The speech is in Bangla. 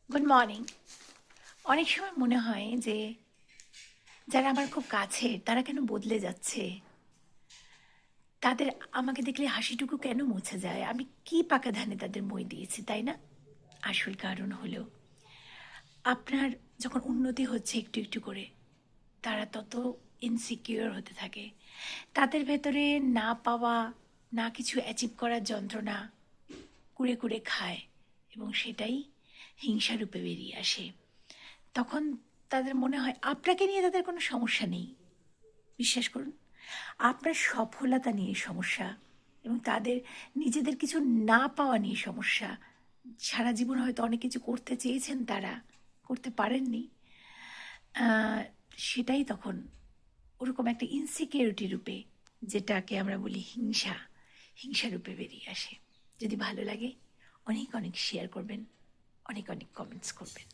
Good morning. অনেক সময় মনে হয় যে যারা আমার খুব কাছের তারা কেন বদলে যাচ্ছে, তাদের আমাকে দেখলে হাসিটুকু কেন মুছে যায়, আমি কি পাকা ধানে তাদের মই দিয়েছি, তাই না? আসল কারণ হলো আপনার যখন উন্নতি হচ্ছে একটু একটু করে, তারা তত ইনসিকিউর হতে থাকে। তাদের ভেতরে না পাওয়া, না কিছু অ্যাচিভ করার যন্ত্রণা কুড়ে কুড়ে খায়, এবং সেটাই হিংসারূপে বেরিয়ে আসে। তখন তাদের মনে হয় আপনাকে নিয়ে তাদের কোনো সমস্যা নেই। বিশ্বাস করুন, আপনার সফলতা নিয়ে সমস্যা, এবং তাদের নিজেদের কিছু না পাওয়া নিয়ে সমস্যা। সারা জীবন হয়তো অনেক কিছু করতে চেয়েছেন, তারা করতে পারেননি। আহ, সেটাই তখন ওরকম একটা ইনসিকিউরিটি রূপে, যেটাকে আমরা বলি হিংসা, হিংসা রূপে বেরিয়ে আসে। যদি ভালো লাগে অনেক অনেক শেয়ার করবেন, অনেক অনেক কমেন্টস করবেন।